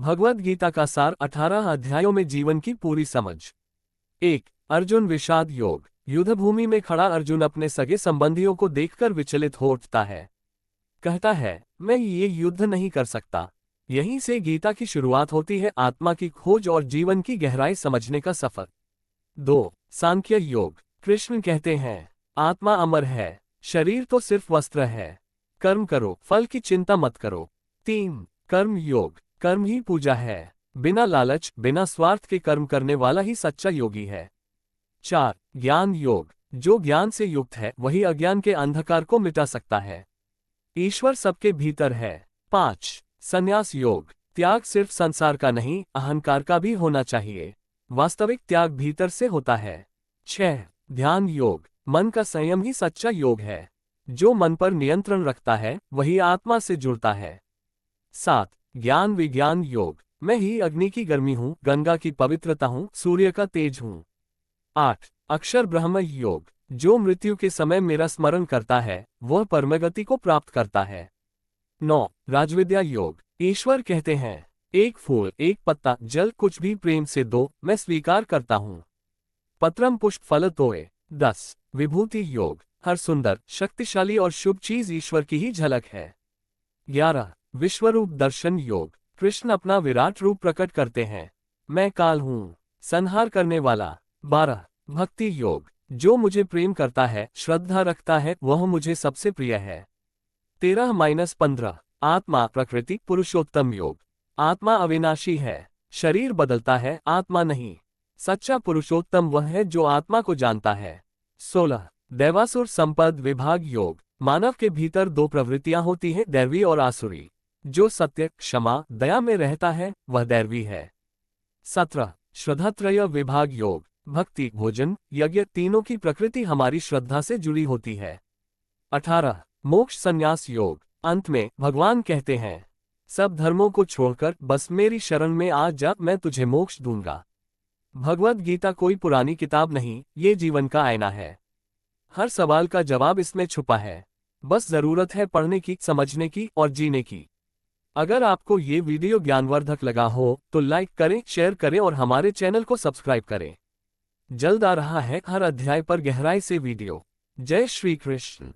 भगवद गीता का सार 18 अध्यायों में जीवन की पूरी समझ। 1। अर्जुन विषाद योग। युद्धभूमि में खड़ा अर्जुन अपने सगे संबंधियों को देखकर विचलित हो उठता है। कहता है, मैं ये युद्ध नहीं कर सकता। यहीं से गीता की शुरुआत होती है, आत्मा की खोज और जीवन की गहराई समझने का सफर। 2। सांख्य योग। कृष्ण कहते हैं, आत्मा अमर है, शरीर तो सिर्फ वस्त्र है। कर्म करो, फल की चिंता मत करो। 3। कर्म योग। कर्म ही पूजा है। बिना लालच, बिना स्वार्थ के कर्म करने वाला ही सच्चा योगी है। 4। ज्ञान योग। जो ज्ञान से युक्त है वही अज्ञान के अंधकार को मिटा सकता है। ईश्वर सबके भीतर है। 5। संन्यास योग। त्याग सिर्फ संसार का नहीं, अहंकार का भी होना चाहिए। वास्तविक त्याग भीतर से होता है। 6। ध्यान योग। मन का संयम ही सच्चा योग है। जो मन पर नियंत्रण रखता है वही आत्मा से जुड़ता है। 7। ज्ञान विज्ञान योग। मैं ही अग्नि की गर्मी हूँ, गंगा की पवित्रता हूँ, सूर्य का तेज हूँ। 8। अक्षर ब्रह्म योग। जो मृत्यु के समय मेरा स्मरण करता है वह परमगति को प्राप्त करता है। 9। राजविद्या योग। ईश्वर कहते हैं, एक फूल, एक पत्ता, जल, कुछ भी प्रेम से दो, मैं स्वीकार करता हूँ। पत्रम पुष्प फल तोय। 10। विभूति योग। हर सुंदर, शक्तिशाली और शुभ चीज ईश्वर की ही झलक है। 11। विश्वरूप दर्शन योग। कृष्ण अपना विराट रूप प्रकट करते हैं, मैं काल हूँ, संहार करने वाला। 12। भक्ति योग। जो मुझे प्रेम करता है, श्रद्धा रखता है, वह मुझे सबसे प्रिय है। 13-15। आत्मा प्रकृति पुरुषोत्तम योग। आत्मा अविनाशी है, शरीर बदलता है, आत्मा नहीं। सच्चा पुरुषोत्तम वह है जो आत्मा को जानता है। 16। दैवासुर संपद विभाग योग। मानव के भीतर दो प्रवृत्तियां होती हैं, दैवी और आसुरी। जो सत्य, क्षमा, दया में रहता है वह दैवी है। 17। श्रद्धात्रय विभाग योग। भक्ति, भोजन, यज्ञ, तीनों की प्रकृति हमारी श्रद्धा से जुड़ी होती है। 18। मोक्ष संन्यास योग। अंत में भगवान कहते हैं, सब धर्मों को छोड़कर बस मेरी शरण में आ जा, मैं तुझे मोक्ष दूंगा। भगवद गीता कोई पुरानी किताब नहीं, ये जीवन का आईना है। हर सवाल का जवाब इसमें छुपा है, बस जरूरत है पढ़ने की, समझने की और जीने की। अगर आपको ये वीडियो ज्ञानवर्धक लगा हो तो लाइक करें, शेयर करें और हमारे चैनल को सब्सक्राइब करें। जल्द आ रहा है हर अध्याय पर गहराई से वीडियो। जय श्री कृष्ण।